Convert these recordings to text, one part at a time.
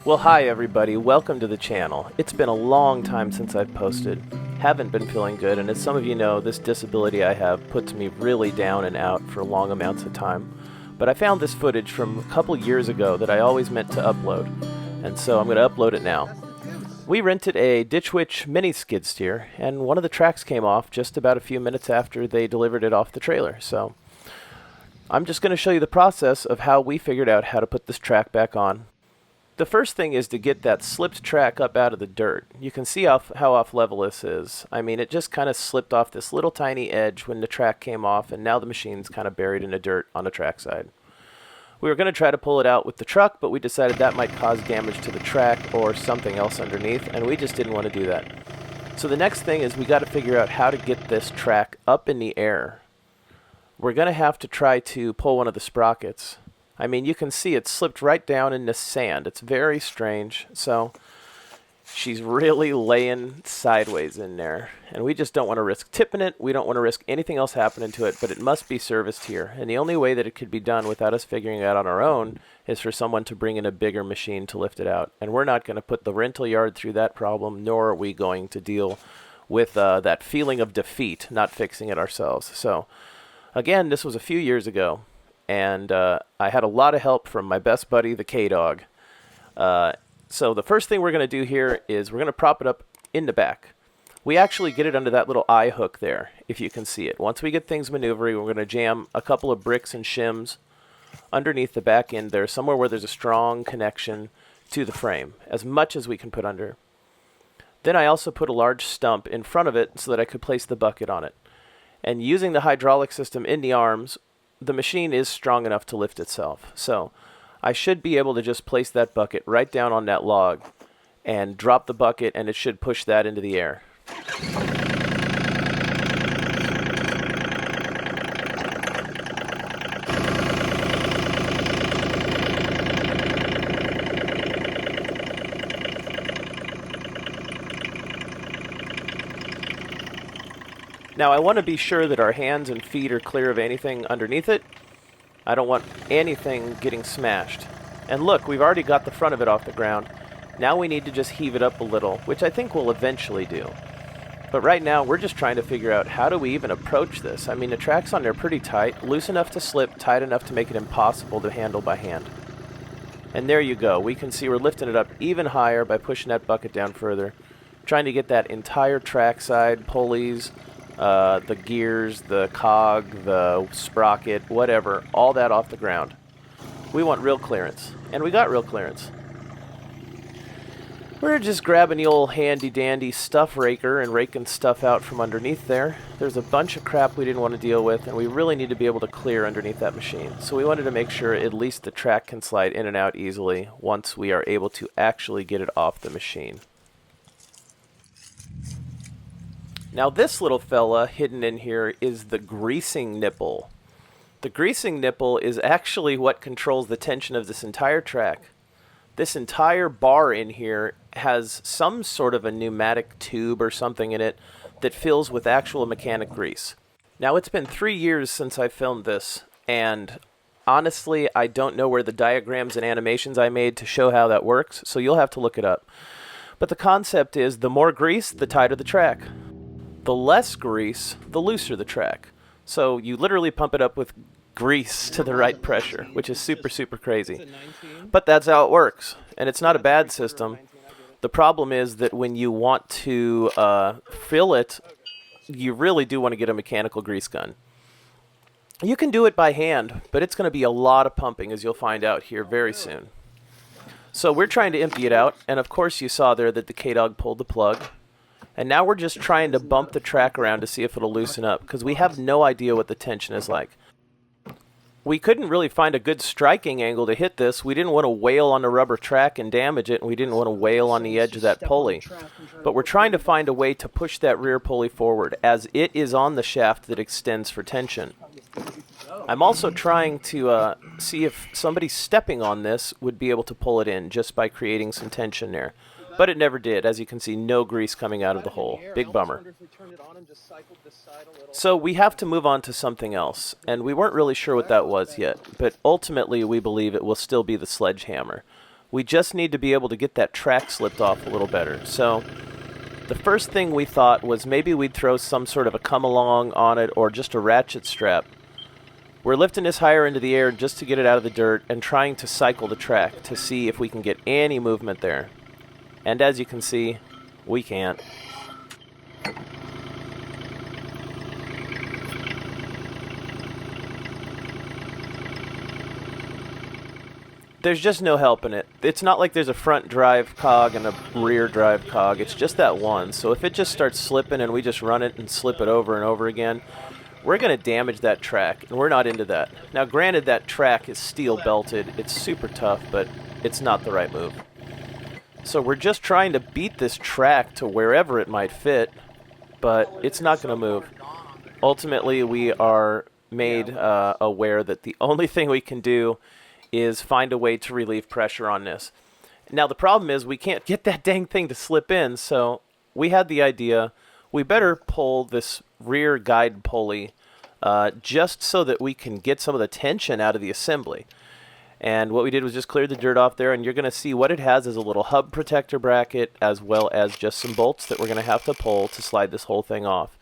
Well, hi everybody, welcome to the channel. It's been a long time since I've posted. Haven't been feeling good, and as some of you know, this disability I have puts me really down and out for long amounts of time. But I found this footage from a couple years ago that I always meant to upload, and so I'm going to upload it now. We rented a Ditch Witch mini skid steer, and one of the tracks came off just about a few minutes after they delivered it off the trailer, so I'm just going to show you the process of how we figured out how to put this track back on. The first thing is to get that slipped track up out of the dirt. You can see how off level this is. I mean, it just kind of slipped off this little tiny edge when the track came off, and now the machine's kind of buried in the dirt on the track side. We were going to try to pull it out with the truck, but we decided that might cause damage to the track or something else underneath, and we just didn't want to do that. So the next thing is we got to figure out how to get this track up in the air. We're going to have to try to pull one of the sprockets. I mean, you can see it slipped right down in the sand. It's very strange. So she's really laying sideways in there. And we just don't want to risk tipping it. We don't want to risk anything else happening to it, but it must be serviced here. And the only way that it could be done without us figuring it out on our own is for someone to bring in a bigger machine to lift it out. And we're not going to put the rental yard through that problem, nor are we going to deal with that feeling of defeat, not fixing it ourselves. So again, this was a few years ago. And I had a lot of help from my best buddy, the K-Dog. So the first thing we're going to do here is we're going to prop it up in the back. We actually get it under that little eye hook there, if you can see it. Once we get things maneuvering, we're going to jam a couple of bricks and shims underneath the back end there, somewhere where there's a strong connection to the frame, as much as we can put under. Then I also put a large stump in front of it so that I could place the bucket on it. And using the hydraulic system in the arms, the machine is strong enough to lift itself. So I should be able to just place that bucket right down on that log and drop the bucket, and it should push that into the air. Now I want to be sure that our hands and feet are clear of anything underneath it. I don't want anything getting smashed. And look, we've already got the front of it off the ground. Now we need to just heave it up a little, which I think we'll eventually do. But right now we're just trying to figure out how do we even approach this. I mean, the track's on there pretty tight, loose enough to slip, tight enough to make it impossible to handle by hand. And there you go. We can see we're lifting it up even higher by pushing that bucket down further, trying to get that entire track side, pulleys, the gears, the cog, the sprocket, whatever, all that off the ground. We want real clearance, and we got real clearance. We're just grabbing the old handy-dandy stuff raker and raking stuff out from underneath there. There's a bunch of crap we didn't want to deal with, and we really need to be able to clear underneath that machine. So we wanted to make sure at least the track can slide in and out easily once we are able to actually get it off the machine. Now this little fella hidden in here is the greasing nipple. The greasing nipple is actually what controls the tension of this entire track. This entire bar in here has some sort of a pneumatic tube or something in it that fills with actual mechanic grease. Now it's been 3 years since I filmed this, and honestly I don't know where the diagrams and animations I made to show how that works, so you'll have to look it up. But the concept is the more grease, the tighter the track. The less grease, the looser the track. So you literally pump it up with grease to the right pressure, which is super, super crazy. But that's how it works, and it's not a bad system. The problem is that when you want to fill it, you really do want to get a mechanical grease gun. You can do it by hand, but it's going to be a lot of pumping, as you'll find out here very soon. So we're trying to empty it out, and of course you saw there that the K-Dog pulled the plug. And now we're just trying to bump the track around to see if it'll loosen up, because we have no idea what the tension is like. We couldn't really find a good striking angle to hit this. We didn't want to wail on the rubber track and damage it, and we didn't want to wail on the edge of that pulley. But we're trying to find a way to push that rear pulley forward, as it is on the shaft that extends for tension. I'm also trying to see if somebody stepping on this would be able to pull it in just by creating some tension there. But it never did. As you can see, no grease coming out of the hole. Big bummer. So we have to move on to something else, and we weren't really sure what that was yet, but ultimately we believe it will still be the sledgehammer. We just need to be able to get that track slipped off a little better. So the first thing we thought was maybe we'd throw some sort of a come along on it or just a ratchet strap. We're lifting this higher into the air just to get it out of the dirt and trying to cycle the track to see if we can get any movement there. And as you can see, we can't. There's just no helping it. It's not like there's a front drive cog and a rear drive cog. It's just that one. So if it just starts slipping and we just run it and slip it over and over again, we're going to damage that track, and we're not into that. Now, granted, that track is steel belted. It's super tough, but it's not the right move. So we're just trying to beat this track to wherever it might fit, but it's not going to move. Ultimately, we are made aware that the only thing we can do is find a way to relieve pressure on this. Now, the problem is we can't get that dang thing to slip in, so we had the idea we better pull this rear guide pulley just so that we can get some of the tension out of the assembly. And what we did was just clear the dirt off there, and you're going to see what it has is a little hub protector bracket as well as just some bolts that we're going to have to pull to slide this whole thing off.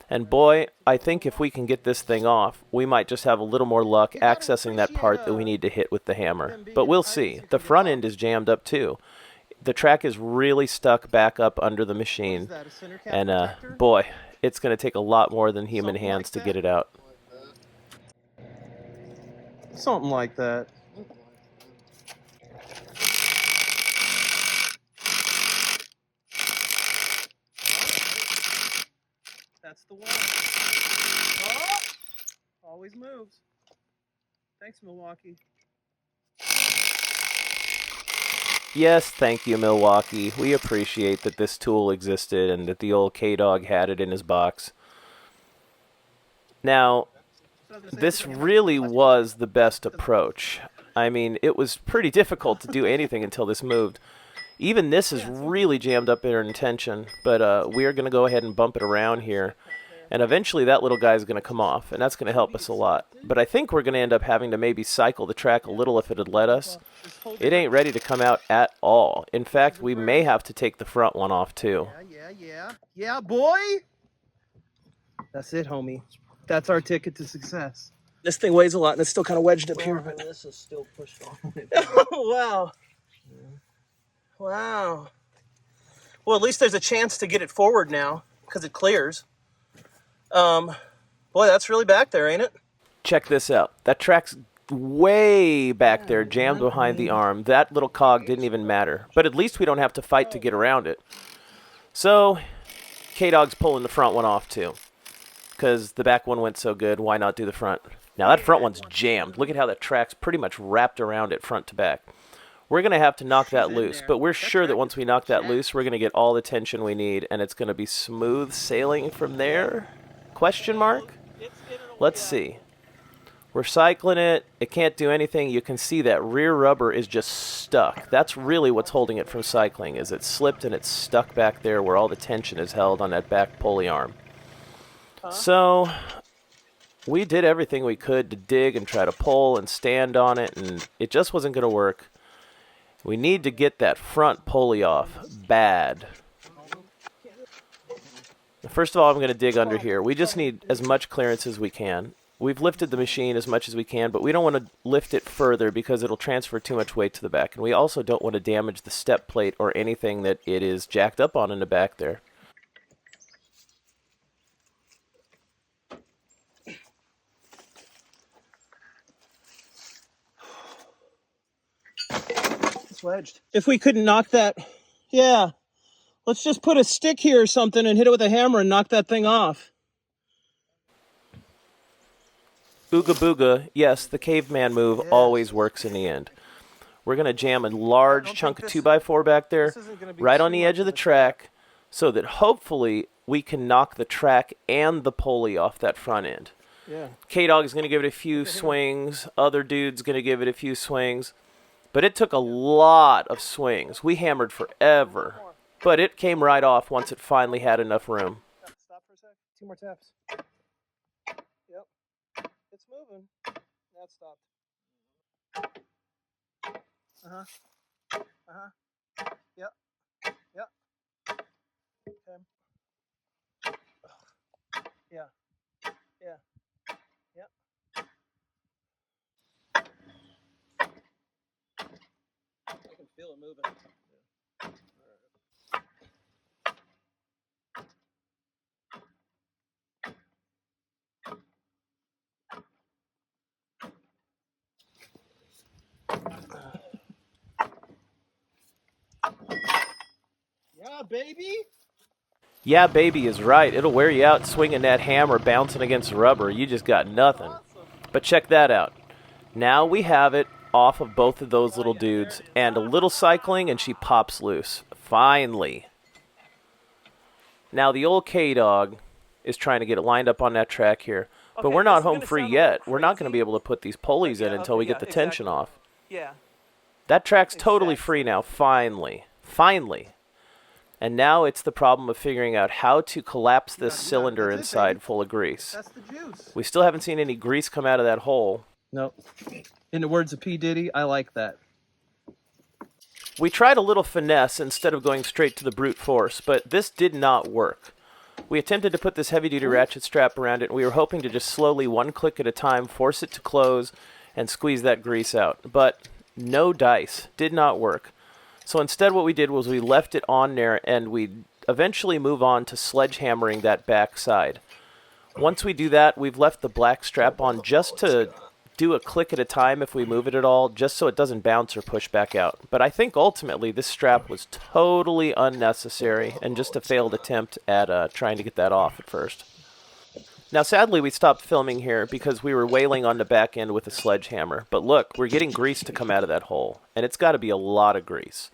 And boy, I think if we can get this thing off, we might just have a little more luck accessing that part that we need to hit with the hammer. But we'll see. The front end is jammed up too. The track is really stuck back up under the machine. And boy, it's going to take a lot more than human hands to get it out. Something like that. That's the one. Oh, always moves. Thanks, Milwaukee. Yes, thank you, Milwaukee. We appreciate that this tool existed and that the old K-Dog had it in his box. Now, this really was the best approach. I mean, it was pretty difficult to do anything until this moved. Even this is really jammed up in tension, but we're going to go ahead and bump it around here. And eventually that little guy is going to come off, and that's going to help us a lot. But I think we're going to end up having to maybe cycle the track a little if it had let us. It ain't ready to come out at all. In fact, we may have to take the front one off too. Yeah, boy! That's it, homie. That's our ticket to success. This thing weighs a lot, and it's still kind of wedged up here. But this is still pushed on. Oh, wow. Wow. Well, at least there's a chance to get it forward now, because it clears. Boy, that's really back there, ain't it? Check this out. That track's way back there, jammed behind the arm. That little cog didn't even matter. But at least we don't have to fight to get around it. So, K-Dog's pulling the front one off too. Because the back one went so good, why not do the front? Now that front one's jammed. Look at how that track's pretty much wrapped around it front to back. We're going to have to knock that loose, but we're sure that once we knock that loose, we're going to get all the tension we need, and it's going to be smooth sailing from there? Question mark? Let's see. We're cycling it. It can't do anything. You can see that rear rubber is just stuck. That's really what's holding it from cycling, is it slipped and it's stuck back there where all the tension is held on that back pulley arm. So we did everything we could to dig and try to pull and stand on it, and it just wasn't going to work. We need to get that front pulley off bad. First of all, I'm going to dig under here. We just need as much clearance as we can. We've lifted the machine as much as we can, but we don't want to lift it further because it'll transfer too much weight to the back. And we also don't want to damage the step plate or anything that it is jacked up on in the back there. It's wedged. If we couldn't knock that, yeah. Let's just put a stick here or something and hit it with a hammer and knock that thing off. Ooga booga, yes, the caveman move always works in the end. We're going to jam a large chunk of 2x4 back there, right on the edge of the track, so that hopefully we can knock the track and the pulley off that front end. Yeah. K-Dog is going to give it a few swings, other dude's going to give it a few swings, but it took a lot of swings. We hammered forever, but it came right off once it finally had enough room. Stop for a sec. 2 more taps. Yep. It's moving. That stopped. Uh-huh. Yep. Yep. Okay. Yeah. Yeah. Yep. I can feel it moving. Yeah, baby. Yeah, baby is right. It'll wear you out swinging that hammer, bouncing against rubber. You just got nothing. Awesome. But check that out. Now we have it off of both of those little dudes, and a little cycling, and she pops loose. Finally. Now the old K-Dog is trying to get it lined up on that track here. But Okay, we're this not is home gonna free sound a little yet. We're not going to crazy. be able to put these pulleys in Yeah, until okay, we get yeah, the tension exactly. off. Yeah. That track's totally Exactly. free now, finally. Finally. And now it's the problem of figuring out how to collapse this cylinder That's it, inside baby. full of grease. That's the juice. We still haven't seen any grease come out of that hole. Nope. In the words of P. Diddy, I like that. We tried a little finesse instead of going straight to the brute force, but this did not work. We attempted to put this heavy-duty ratchet strap around it, and we were hoping to just slowly, one click at a time, force it to close and squeeze that grease out. But no dice. Did not work. So instead what we did was we left it on there, and we eventually move on to sledgehammering that back side. Once we do that, we've left the black strap on just to do a click at a time if we move it at all, just so it doesn't bounce or push back out. But I think ultimately this strap was totally unnecessary and just a failed attempt at trying to get that off at first. Now, sadly, we stopped filming here because we were wailing on the back end with a sledgehammer. But look, we're getting grease to come out of that hole, and it's got to be a lot of grease.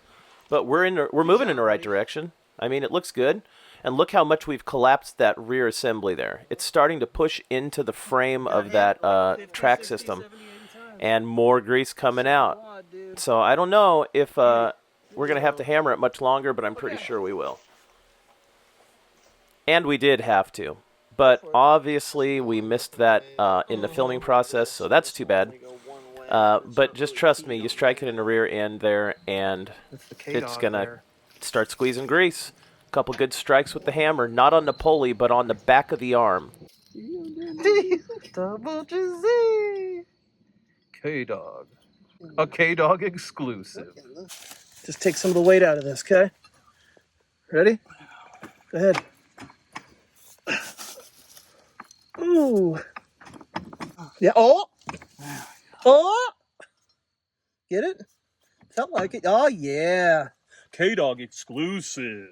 But we're moving in the right direction. I mean, it looks good. And look how much we've collapsed that rear assembly there. It's starting to push into the frame of that track system. And more grease coming out. So I don't know if we're going to have to hammer it much longer, but I'm pretty sure we will. And we did have to. But obviously we missed that in the filming process, so that's too bad. But just trust me, you strike it in the rear end there, and it's going to start squeezing grease. A couple good strikes with the hammer, not on the pulley, but on the back of the arm. Double G. K-Dog. A K-Dog exclusive. Just take some of the weight out of this, okay? Ready? Go ahead. Ooh. Yeah. Oh. Oh. Get it? Felt like it. Oh, yeah. K-Dog exclusive.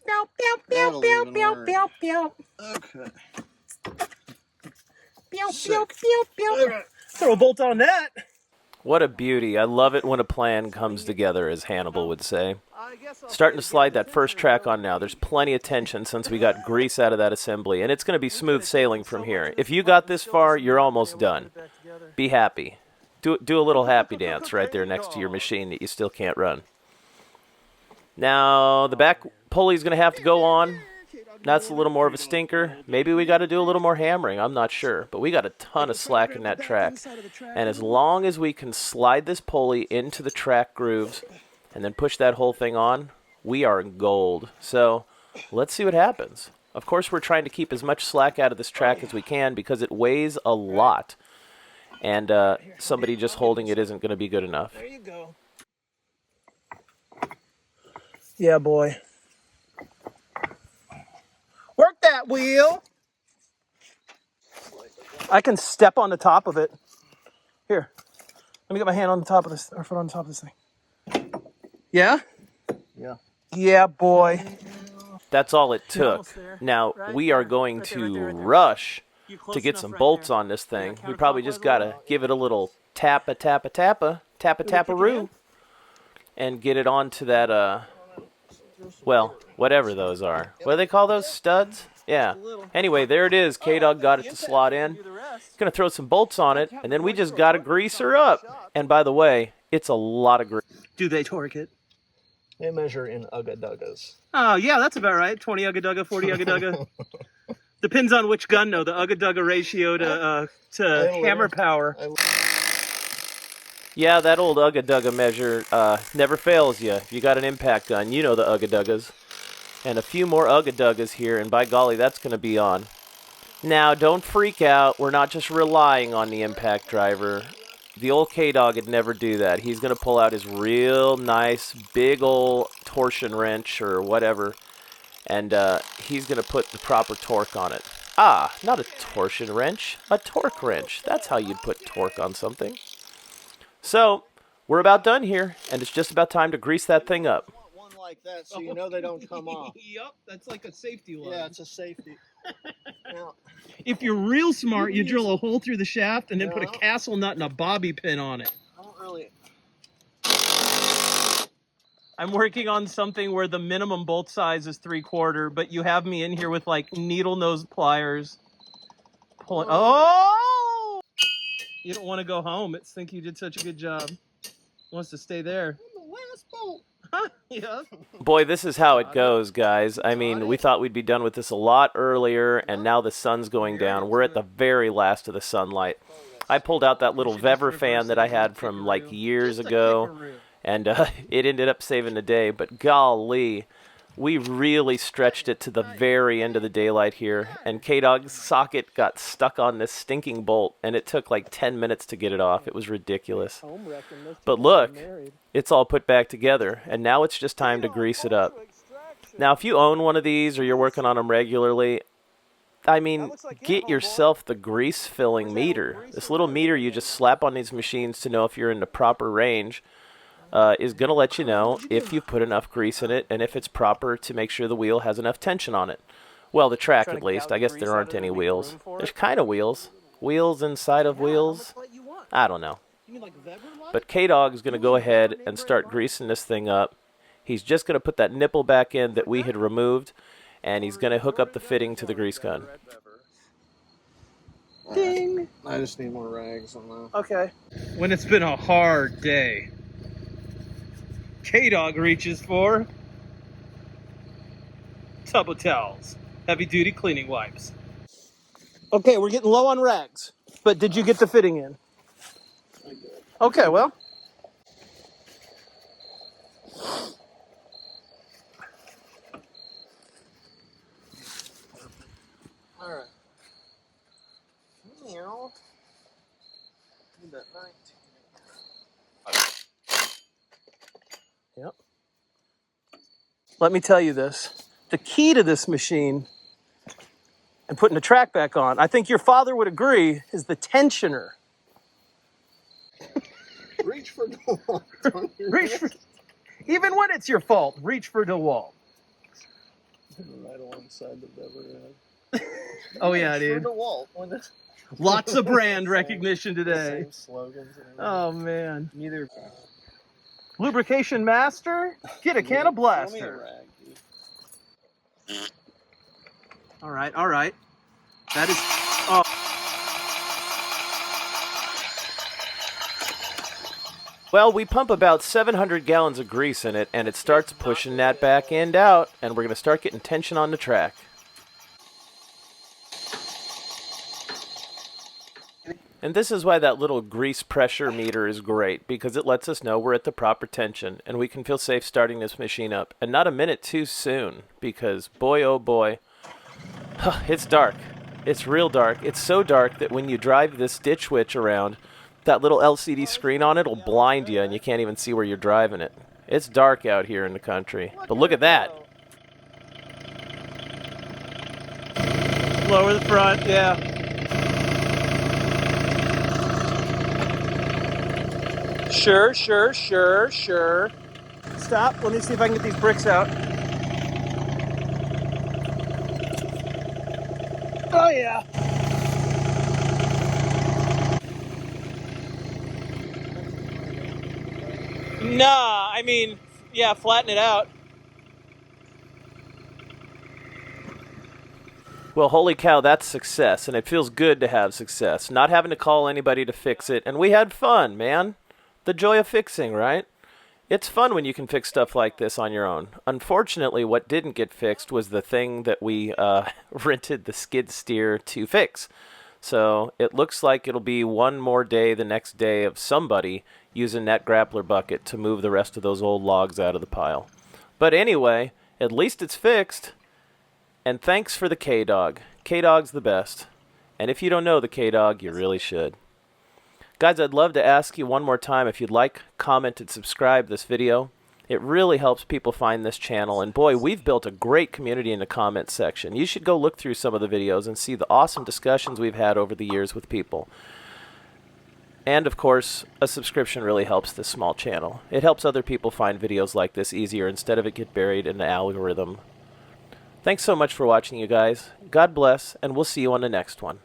Meow, meow, meow, meow, meow, meow, meow. Okay. Meow, meow, meow, meow. Okay. Throw a bolt on that. What a beauty. I love it when a plan comes together, as Hannibal would say. Starting to slide that first track on now. There's plenty of tension since we got grease out of that assembly, and it's going to be smooth sailing from here. If you got this far, you're almost done. Be happy. Do a little happy dance right there next to your machine that you still can't run. Now, the back pulley's going to have to go on. That's a little more of a stinker. Maybe we got to do a little more hammering. I'm not sure. But we got a ton of slack in that track. And as long as we can slide this pulley into the track grooves and then push that whole thing on, we are gold. So let's see what happens. Of course, we're trying to keep as much slack out of this track as we can because it weighs a lot. And somebody just holding it isn't going to be good enough. There you go. Yeah, boy. Work that wheel. I can step on the top of it. Here. Let me get my hand on the top of this, or foot on the top of this thing. Yeah? Yeah. Yeah, boy. That's all it took. Now, we are going to rush to get some bolts on this thing. We probably just got to give it a little tappa-tappa-roo, and get it onto that, well, whatever those are. What do they call those? Studs? Yeah. Anyway, there it is. K-Dog got it to slot in. Going to throw some bolts on it, and then we just got to grease her up. And by the way, it's a lot of grease. Do they torque it? They measure in ugga-duggas. Oh, yeah, that's about right. 20 ugga-dugga, 40 ugga-dugga. Depends on which gun, though. The ugga-dugga ratio to hammer power. Yeah, that old Ugga Dugga measure never fails you. If you got an impact gun, you know the Ugga Duggas. And a few more Ugga Duggas here, and by golly, that's going to be on. Now, don't freak out. We're not just relying on the impact driver. The old K-Dog would never do that. He's going to pull out his real nice, big old torsion wrench or whatever, and he's going to put the proper torque on it. Ah, not a torsion wrench, a torque wrench. That's how you'd put torque on something. So, we're about done here, and it's just about time to grease that thing up. One like that, so you know they don't come off. Yup, that's like a safety line. Yeah, it's a safety. Now, if you're real smart, you drill a hole through the shaft and then put a castle nut and a bobby pin on it. I don't really. I'm working on something where the minimum bolt size is 3/4, but you have me in here with like needle nose pliers. Pulling. Oh! You don't want to go home. It's think you did such a good job. Wants to stay there. The last bolt. Yeah. Boy, this is how it goes, guys. I mean, we thought we'd be done with this a lot earlier, and now the sun's going down. We're at the very last of the sunlight. I pulled out that little Vever fan that I had from like years ago, and it ended up saving the day. But golly, we really stretched it to the very end of the daylight here, and K-Dog's socket got stuck on this stinking bolt, and it took like 10 minutes to get it off. It was ridiculous. But look, it's all put back together, and now it's just time to grease it up. Now, if you own one of these or you're working on them regularly, I mean, get yourself the grease-filling meter. This little meter you just slap on these machines to know if you're in the proper range. Is going to let you know if you've put enough grease in it and if it's proper to make sure the wheel has enough tension on it. Well, the track at least. I guess there aren't any wheels. There's kind of wheels. Wheels inside of wheels. I don't know. But K-Dog is going to go ahead and start greasing this thing up. He's just going to put that nipple back in that we had removed, and he's going to hook up the fitting to the grease gun. Ding! I just need more rags on that. Okay. When it's been a hard day, K-Dog reaches for tub of towels, heavy-duty cleaning wipes. Okay, we're getting low on rags, but did you get the fitting in? Okay, well. All right. Meow. Need that 19. Yep. Let me tell you this. The key to this machine and putting the track back on, I think your father would agree, is the tensioner. Reach for DeWalt. Reach for, even when it's your fault, reach for DeWalt. Right alongside the Bever ad. Oh yeah, dude. For DeWalt. When it's Lots of brand recognition today. same slogans and everything. Oh man. Neither. Lubrication master? Get a can of Throw me a blaster. rag, dude. All right, all right. That is. Oh. Well, we pump about 700 gallons of grease in it, and it starts pushing that back end out, and we're going to start getting tension on the track. And this is why that little grease pressure meter is great, because it lets us know we're at the proper tension, and we can feel safe starting this machine up. And not a minute too soon, because boy, oh boy, it's dark. It's real dark. It's so dark that when you drive this ditch witch around, that little LCD screen on it will blind you, and you can't even see where you're driving it. It's dark out here in the country. But look at that. Lower the front, yeah. Sure. Stop. Let me see if I can get these bricks out. Oh, yeah. Nah, I mean, yeah, flatten it out. Well, holy cow, that's success, and it feels good to have success. Not having to call anybody to fix it, and we had fun, man. The joy of fixing, right? It's fun when you can fix stuff like this on your own. Unfortunately, what didn't get fixed was the thing that we rented the skid steer to fix. So it looks like it'll be one more day the next day of somebody use a net grappler bucket to move the rest of those old logs out of the pile. But anyway, at least it's fixed. And thanks for the K-Dog. K-Dog's the best. And if you don't know the K-Dog, you really should. Guys, I'd love to ask you one more time if you'd like, comment, and subscribe this video. It really helps people find this channel. And boy, we've built a great community in the comments section. You should go look through some of the videos and see the awesome discussions we've had over the years with people. And of course, a subscription really helps this small channel. It helps other people find videos like this easier instead of it get buried in the algorithm. Thanks so much for watching, you guys. God bless, and we'll see you on the next one.